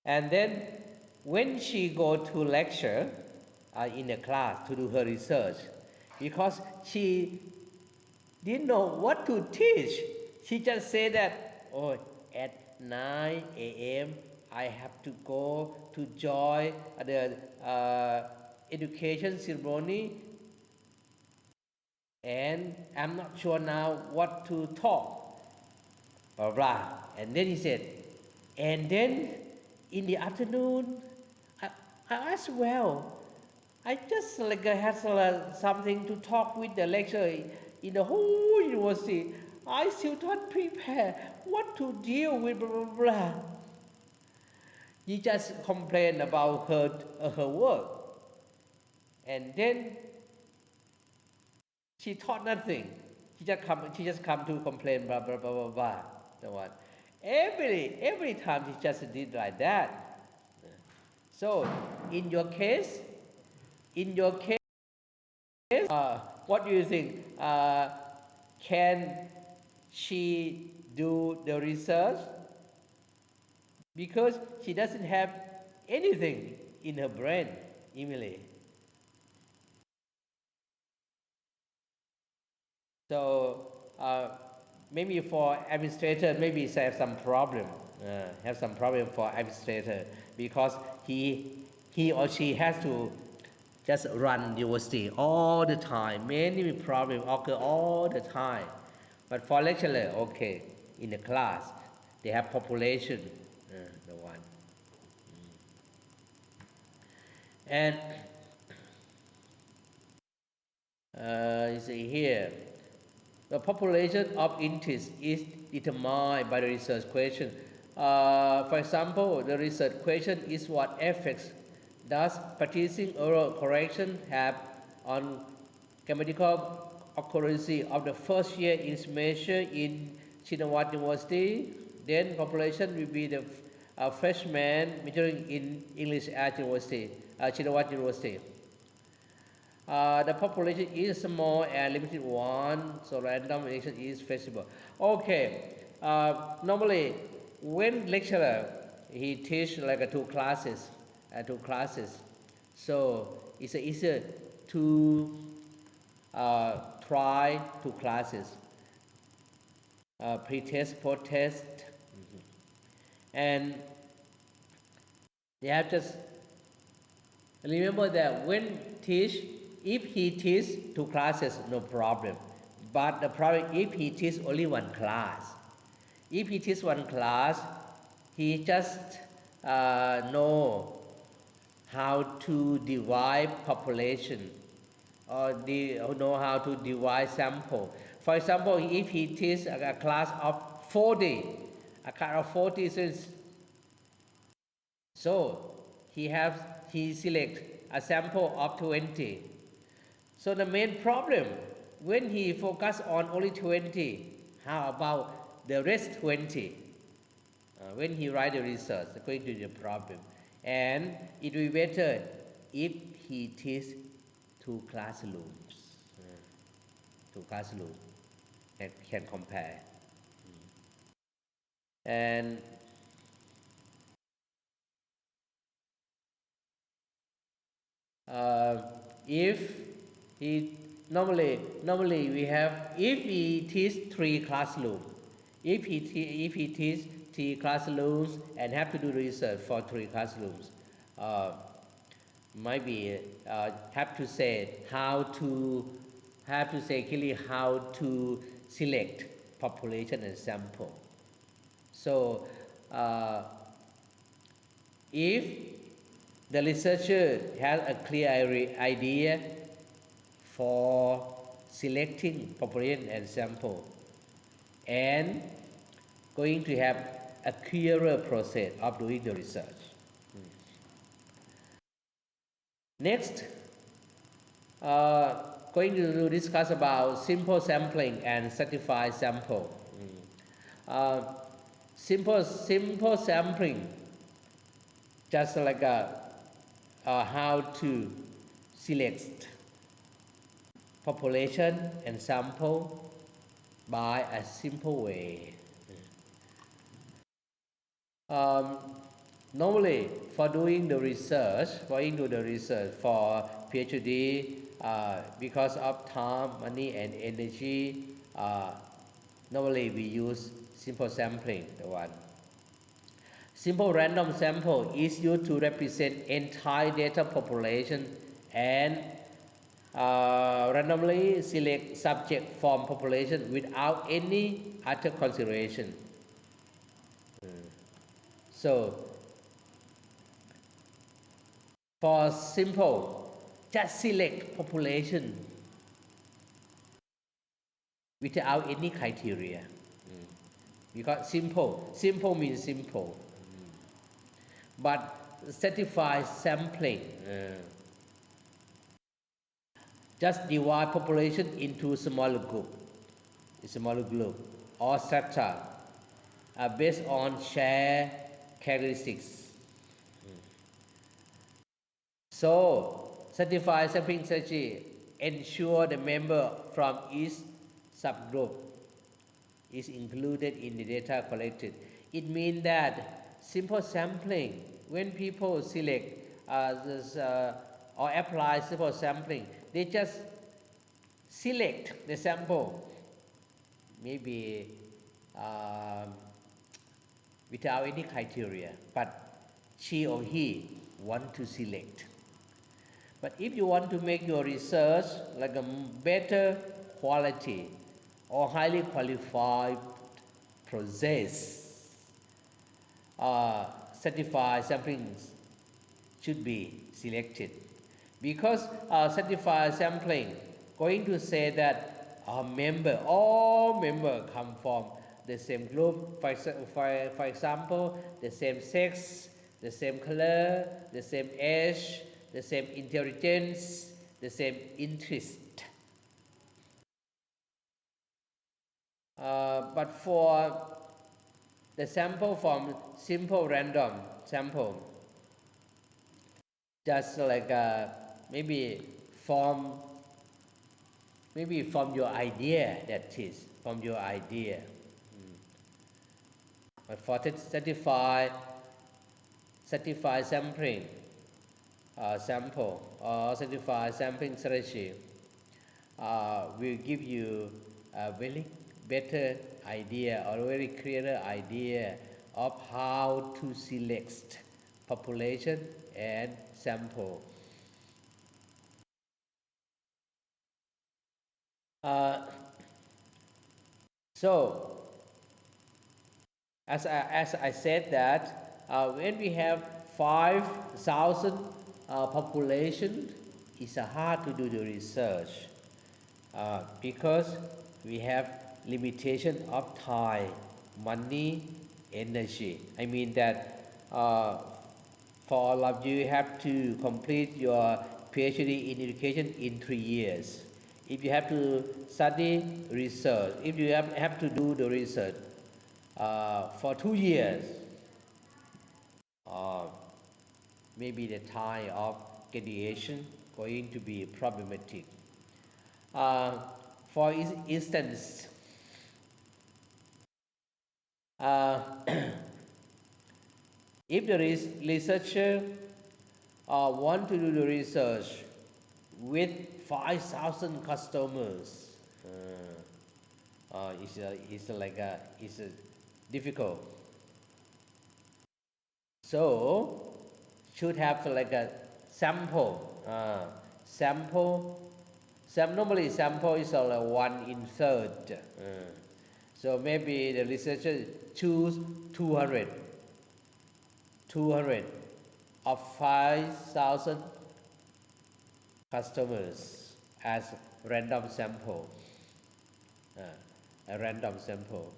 And then when she go to lecture in the class to do her research, because she didn't know what to teach, she just said that, oh, at 9 a.m. I have to go to join the education ceremony, and I'm not sure now what to talk, blah, blah. And then he said, and then in the afternoon, I, I as well, I just like had something to talk with the lecturer in the whole university. I still don't prepare what to deal with, blah, blah, blah. He just complained about her work. And then she taught nothing. She just come to complain, blah, blah, blah, blah, blah. The one. Every time she just did like that. So in your case, in your case, what do you think? Can she do the research? Because she doesn't have anything in her brain, Emily. So maybe for administrator, maybe have some problem for administrator because he or she has to just run university all the time. Many problems occur all the time. But for lecturer, okay, in the class, they have population, the one. And you see here, the population of interest is determined by the research question. For example, the research question is what effects does practicing oral correction have on grammatical accuracy of the first year is measured in Shinawatra University. Then population will be the freshman majoring in English at University, Shinawatra University. The population is small and limited one, so random election is feasible. Okay, normally when lecturer he teach like two classes, two classes. So it's easier to try two classes, pre-test, post-test, and they have just remember that when teach, if he teach two classes, no problem. But the problem if he teach only one class. If he teach one class, he just know how to divide population or know how to divide sample. For example, if he teach a class of 40, a class of 40 students, so he select a sample of 20. So the main problem, when he focus on only 20, how about the rest 20? When he write the research, it's going to be a problem. And it will be better if he teach two classrooms. Two classrooms and can compare. And if he normally we have, if he teach three classrooms, if he teach three classrooms and have to do research for three classrooms, might be have to say clearly how to select population and sample. So if the researcher has a clear idea for selecting population and sample and going to have a clearer process of doing the research. Next, going to discuss about simple sampling and certified sample. Simple sampling, just like how to select population and sample by a simple way. Normally, for doing the research, for PhD, because of time, money, and energy, normally we use simple sampling, the one. Simple random sample is used to represent entire data population and randomly select subject from population without any other consideration. So for simple, just select population without any criteria. Because simple means simple. But certified sampling, just divide population into smaller group or strata based on shared characteristics. So certified sampling strategy ensure the member from each subgroup is included in the data collected. It means that simple sampling, when people select or apply simple sampling, they just select the sample, maybe without any criteria, but she or he want to select. But if you want to make your research like a better quality or highly qualified process, certified sampling should be selected. Because certified sampling going to say that all member come from the same group, for example, the same sex, the same color, the same age, the same intelligence, the same interest. But for the sample from simple random sample, just like maybe from your idea, that is from your idea. But for certified sampling, sample or certified sampling strategy will give you a very better idea or very clearer idea of how to select population and sample. So as I said that when we have 5,000 population, it's hard to do the research because we have limitation of time, money, energy. I mean that for all of you have to complete your PhD in education in 3 years. If you have to study research, if you have to do the research for 2 years, maybe the time of graduation going to be problematic. For instance, uh, if the researcher want to do the research with 5,000 customers, it's difficult. So should have like a sample. Normally sample is like 1/3. So maybe the researcher choose 200 of 5,000 customers as random sample. A random sample.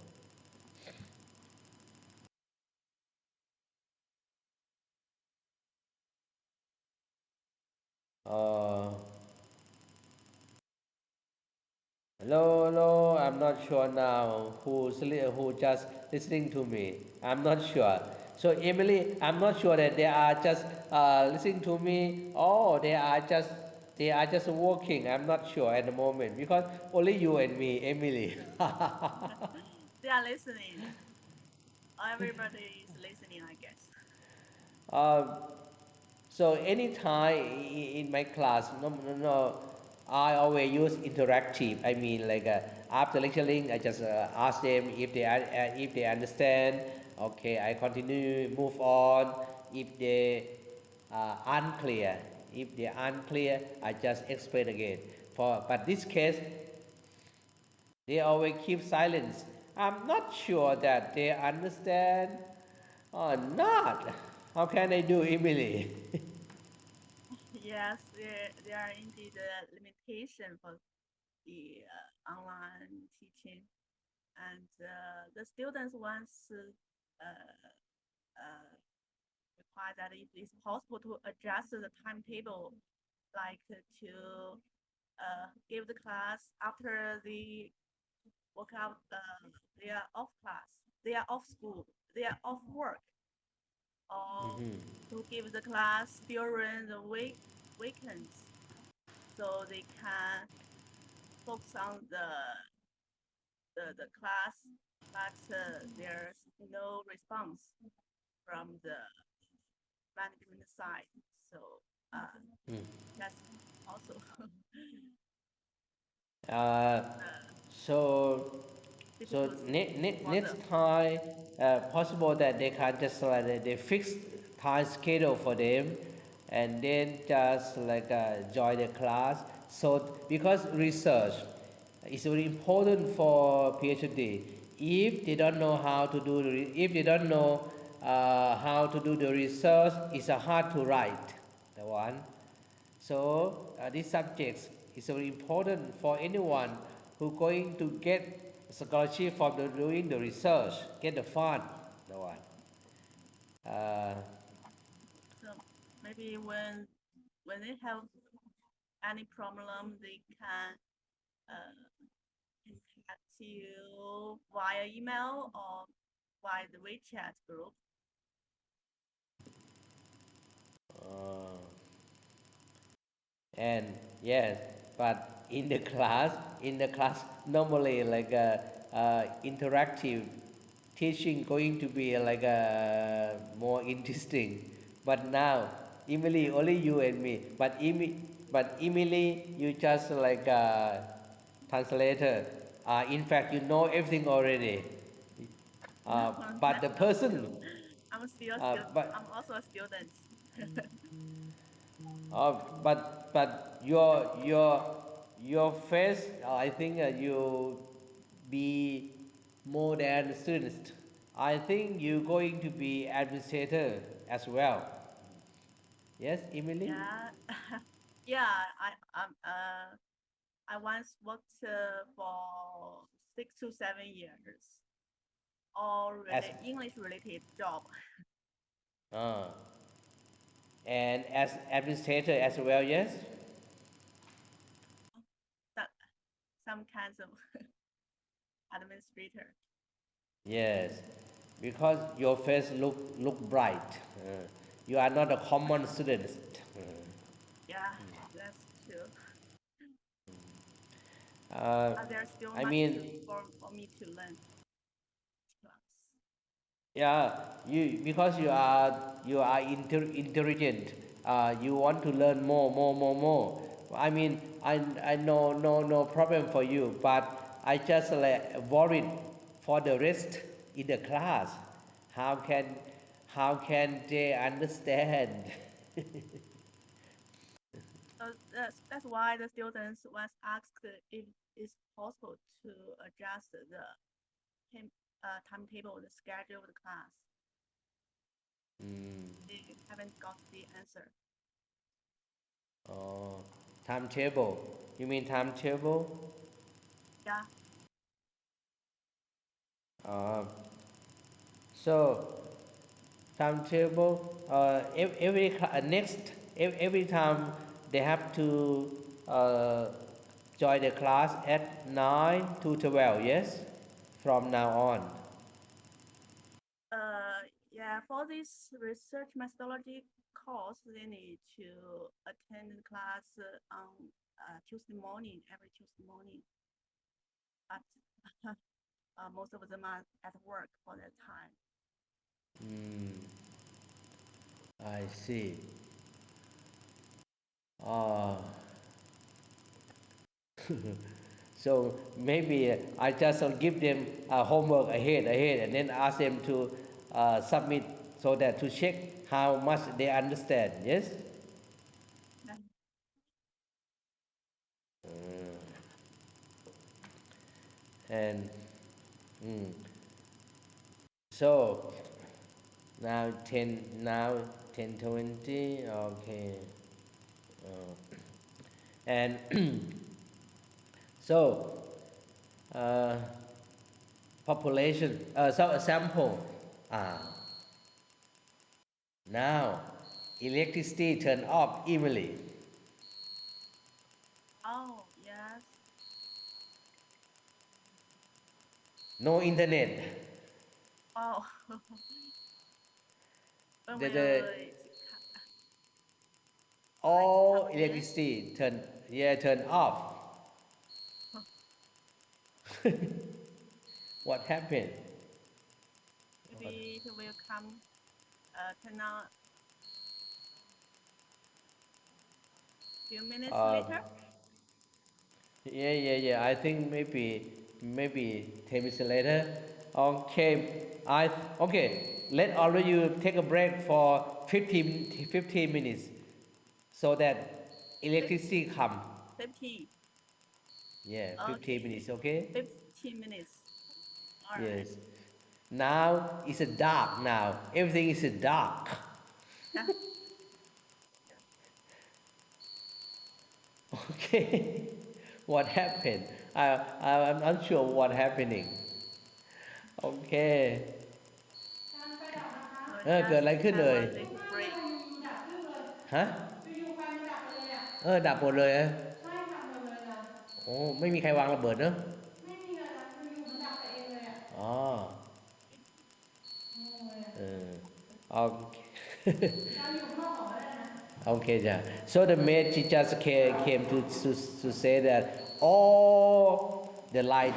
Hello, I'm not sure now who just listening to me. I'm not sure. So Emily, I'm not sure that they are just listening to me or they are just working. I'm not sure at the moment because only you and me, Emily. They are listening. Everybody is listening, I guess. So anytime in my class, I always use interactive. I mean, like after lecturing, I just ask them if they understand. Okay, I continue, move on. If they unclear, if they unclear, I just explain again. But this case, they always keep silence. I'm not sure that they understand or not. How can I do, Emily? Yes, there are indeed limitation for the online teaching, and the students once require that if it's possible to adjust the timetable, like to give the class after the workout, they are off class, they are off school, they are off work, or to give the class during the weekends, so they can focus on the class, but there's no response from the management side. So that's also Uh, so next time possible that they can just like they fix time schedule for them and then just like join the class. So because research is very important for PhD. If they don't know how to do if they don't know how to do the research, it's hard to write the one. So these subjects is very important for anyone who going to get scholarship for doing the research, get the fund. The one. so maybe when they have any problem, they can contact you via email or via the WeChat group. And yes, but in the class normally like interactive teaching going to be like more interesting. But now Emily, only you and me. But Emily, you just like a translator. In fact, you know everything already. No, But the that's not person, true. I'm still I'm but also a student. but your face, I think you be more than student. I think you're going to be administrator as well. Yes, Emily? Yeah, yeah. I once worked for 6 to 7 years, all As English related job. uh, and as administrator as well, yes? That some kinds of administrator. Yes. Because your face look bright. You are not a common student. Yeah, that's true. Uh, There's still I much mean, for me to learn. yeah, you because you are intelligent. You want to learn more. I mean, I know no problem for you, but I just like worried for the rest in the class. How can how can they understand? So that's why the students was asked if it's possible to adjust the timetable, the schedule of the class. They haven't got the answer. Oh, timetable. You mean timetable? Yeah. Uh, so timetable. Every time they have to join the class at 9 to 12. Yes, from now on. Yeah, for this research methodology course, they need to attend the class on Tuesday morning, every Tuesday morning. But most of them are at work for that time. I see. Uh, so maybe I just give them homework ahead, and then ask them to submit so that to check how much they understand. Yes. Yeah. And so now 10:20. Okay. And so uh, population. So sample. Uh, Now electricity turn off. Emily. Oh, yes. No internet. Oh, when The will lights come all again? electricity turn off. What happened? Maybe it will come turn on few minutes Uh, later. yeah. I think maybe 10 minutes later. Okay. Okay. Let all of you take a break for 15 minutes so that electricity come. 50. Yeah, 15 Okay. minutes. Okay. 15 minutes. All right. Yes. Now it's a dark now. Everything is dark. Yeah. Okay. What happened? I'm not sure what happening. Okay. เกิด Just อะไรขึ้น have เลย a little break. ฮะดับหมดเลยอะโอ้ไม่มีใครวางระเบิดเนอะอ๋อเออโอเค Okay, yeah. So the maid she just came to say that all the light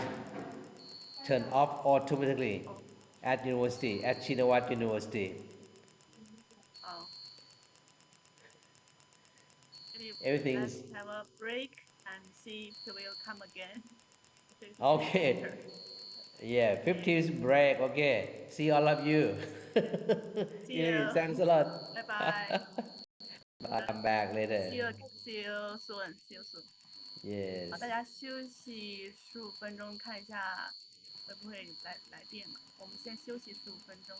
turn off automatically Oh, at university, at Chinawat University. oh. Everything's Let's have a break and see if he will come again. okay. Yeah, 15 break. Okay. See all of you. See Yay, you. thanks a lot. Bye bye. Bye. Come back later. See you soon. See you soon. Yes. 好，大家休息15分钟，看一下会不会来电嘛？我们先休息15分钟。